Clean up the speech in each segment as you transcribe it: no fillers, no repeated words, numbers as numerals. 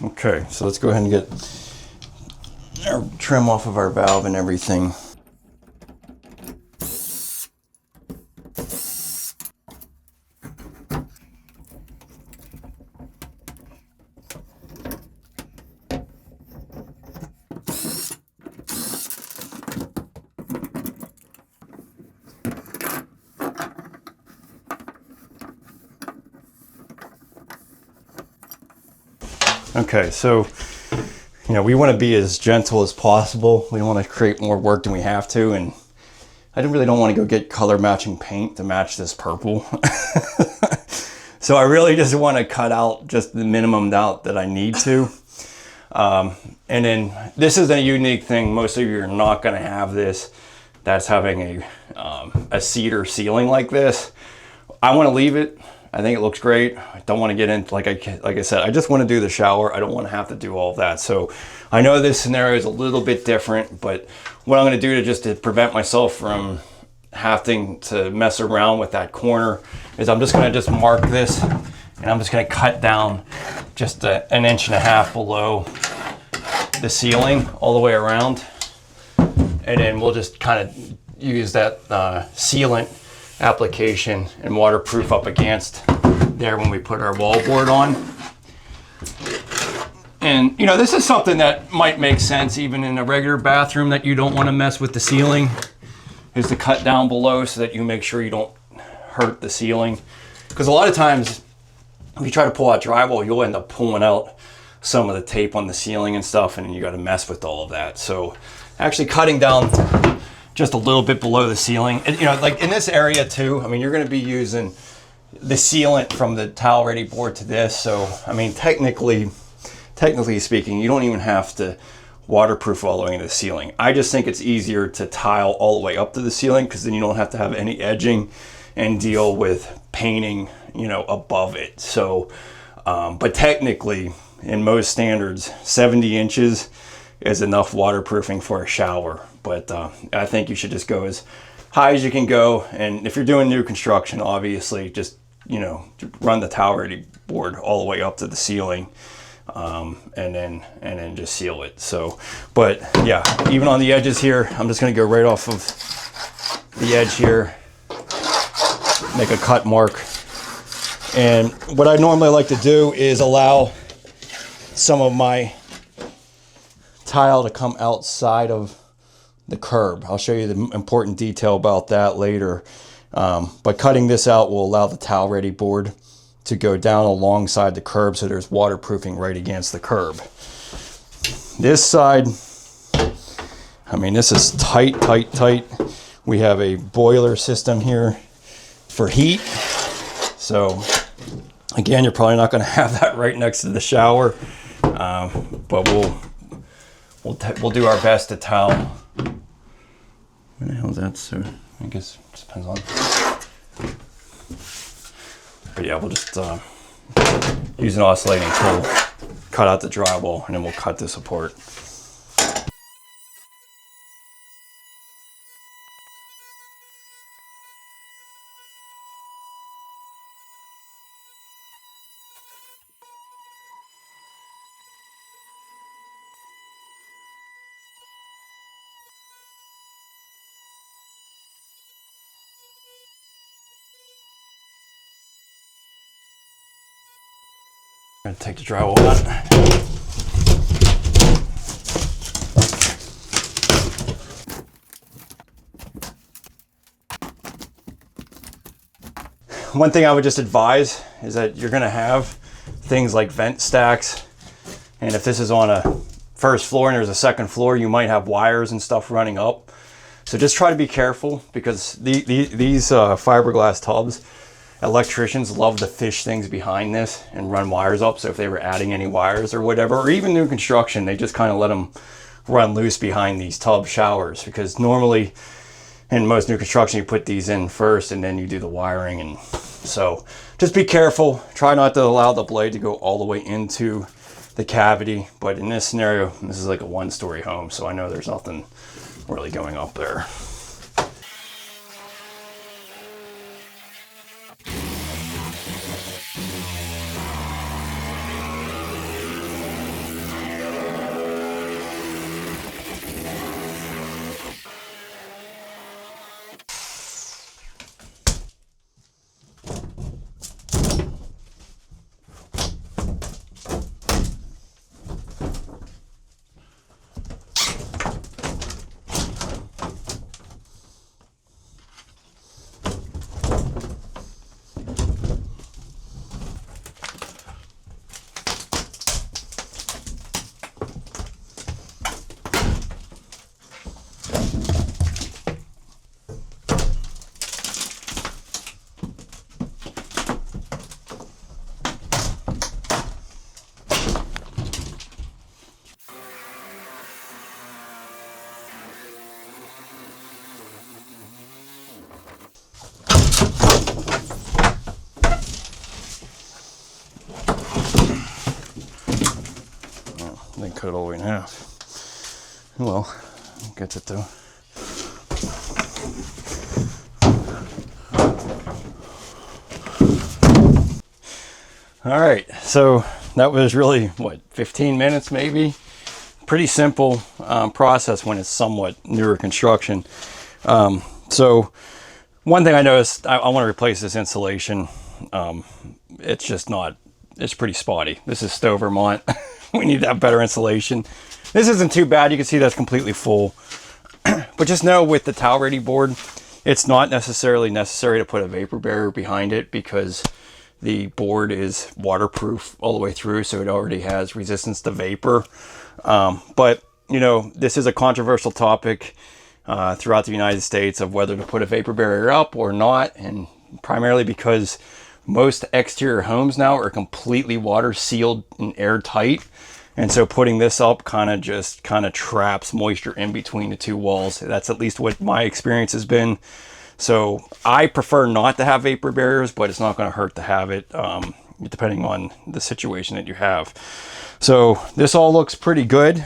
Okay, so let's go ahead and get our trim off of our valve and everything. Okay, so, you know, we want to be as gentle as possible. We don't want to create more work than we have to, and I really don't want to go get color matching paint to match this purple. So I really just want to cut out just the minimum out that I need to. And then this is a unique thing. Most of you are not going to have this. That's having a cedar ceiling like this. I want to leave it. I think it looks great. I don't want to get into, like I said, I just want to do the shower. I don't want to have to do all of that. So I know this scenario is a little bit different, but what I'm going to do to prevent myself from having to mess around with that corner is I'm just going to mark this, and I'm just going to cut down just an inch and a half below the ceiling all the way around. And then we'll just kind of use that sealant application and waterproof up against there when we put our wallboard on. And you know, this is something that might make sense even in a regular bathroom, that you don't want to mess with the ceiling, is to cut down below so that you make sure you don't hurt the ceiling. Because a lot of times if you try to pull out drywall, you'll end up pulling out some of the tape on the ceiling and stuff, and you got to mess with all of that. So actually cutting down just a little bit below the ceiling. And, you know, like in this area too, I mean, you're going to be using the sealant from the towel ready board to this. So, I mean, technically speaking, you don't even have to waterproof all the way into the ceiling. I just think it's easier to tile all the way up to the ceiling, because then you don't have to have any edging and deal with painting, you know, above it. So, but technically in most standards, 70 inches is enough waterproofing for a shower. But I think you should just go as high as you can go. And if you're doing new construction, obviously just, you know, run the towel ready board all the way up to the ceiling, and then just seal it. So, but yeah, even on the edges here, I'm just going to go right off of the edge here, make a cut mark. And what I normally like to do is allow some of my tile to come outside of the curb. I'll show you the important detail about that later. But cutting this out will allow the towel ready board to go down alongside the curb, so there's waterproofing right against the curb. This side, I mean, this is tight. We have a boiler system here for heat. So again, you're probably not going to have that right next to the shower, but we'll do our best to towel. Where the hell is that? So I guess it depends on. But yeah, we'll just use an oscillating tool, cut out the drywall, and then we'll cut this apart. I'm gonna take the drywall out. One thing I would just advise is that you're gonna have things like vent stacks, and if this is on a first floor and there's a second floor, you might have wires and stuff running up. So just try to be careful, because these fiberglass tubs, electricians love to fish things behind this and run wires up. So if they were adding any wires or whatever, or even new construction, they just kind of let them run loose behind these tub showers, because normally in most new construction you put these in first and then you do the wiring. And so just be careful. Try not to allow the blade to go all the way into the cavity. But in this scenario, this is like a one-story home, so I know there's nothing really going up there. They cut it all the way in half. Well, gets it though. All right, so that was really, what, 15 minutes maybe? Pretty simple process when it's somewhat newer construction. So one thing I noticed, I want to replace this insulation. It's just not, it's pretty spotty. This is Stowe, Vermont. We need to have better insulation. This isn't too bad. You can see that's completely full. But just know with the towel ready board, it's not necessarily necessary to put a vapor barrier behind it because the board is waterproof all the way through, so it already has resistance to vapor. But, you know, this is a controversial topic throughout the United States of whether to put a vapor barrier up or not, and primarily because most exterior homes now are completely water sealed and airtight. And so putting this up kind of traps moisture in between the two walls. That's at least what my experience has been. So I prefer not to have vapor barriers, but it's not going to hurt to have it, depending on the situation that you have. So this all looks pretty good.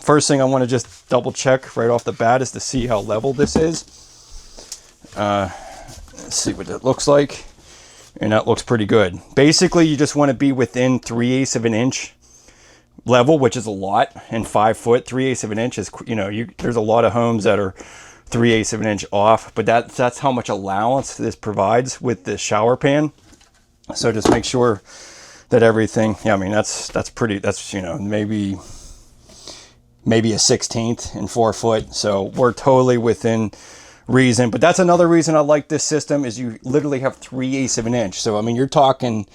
First thing I want to just double check right off the bat is to see how level this is. Let's see what that looks like. And that looks pretty good. Basically, you just want to be within 3/8 of an inch level, which is a lot. And 5 foot, 3/8 of an inch is, you know, there's a lot of homes that are 3/8 of an inch off, but that's how much allowance this provides with the shower pan. So just make sure that everything, yeah, I mean, that's pretty, that's, you know, maybe a 1/16 in 4 foot. So we're totally within reason. But that's another reason I like this system is you literally have 3/8 of an inch. So, I mean, you're talking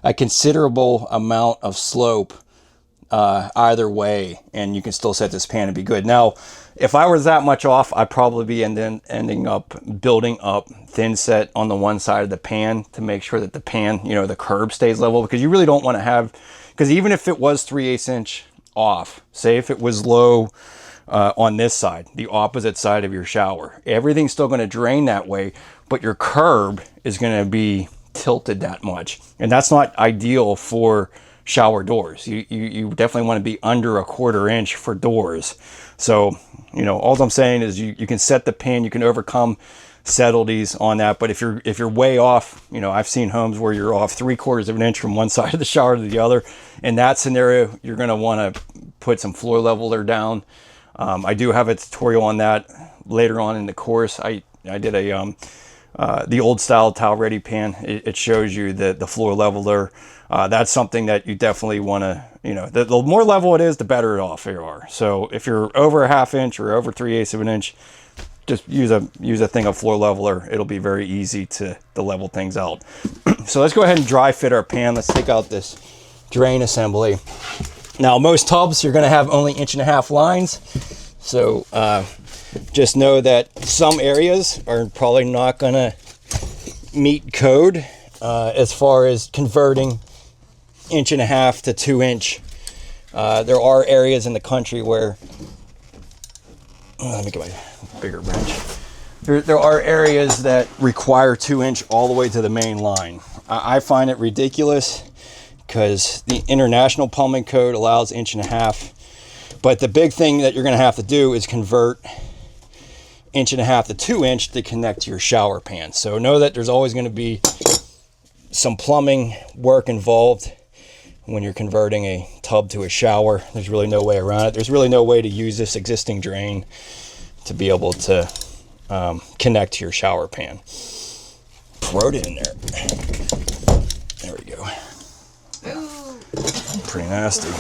a considerable amount of slope either way, and you can still set this pan and be good. Now, if I was that much off, I'd probably be ending up building up thin set on the one side of the pan to make sure that the pan, you know, the curb stays level, because you really don't want to have, because even if it was 3/8 inch off, say if it was low on this side, the opposite side of your shower, everything's still going to drain that way, but your curb is going to be tilted that much, and that's not ideal for shower doors. You definitely want to be under 1/4 inch for doors. So, you know, all I'm saying is you can set the pan, you can overcome subtleties on that. But if you're way off, you know, I've seen homes where you're off 3/4 of an inch from one side of the shower to the other. In that scenario, you're going to want to put some floor leveler down. I do have a tutorial on that later on in the course. I did the old style towel ready pan. It shows you the floor leveler. That's something that you definitely want to, you know, the more level it is, the better off you are. So if you're over a 1/2 inch or over 3/8 of an inch, just use a thing of floor leveler. It'll be very easy to level things out. So let's go ahead and dry fit our pan. Let's take out this drain assembly. Now, most tubs, you're going to have only 1.5 inch lines. So just know that some areas are probably not going to meet code as far as converting 1.5 inch to 2 inch. There are areas in the country where, let me get my bigger wrench. There are areas that require 2 inch all the way to the main line. I find it ridiculous because the International Plumbing Code allows 1.5 inch. But the big thing that you're going to have to do is convert 1.5 inch to 2 inch to connect to your shower pan. So know that there's always going to be some plumbing work involved when you're converting a tub to a shower. There's really no way around it. There's really no way to use this existing drain to be able to connect to your shower pan. Throw it in there. There we go. Pretty nasty.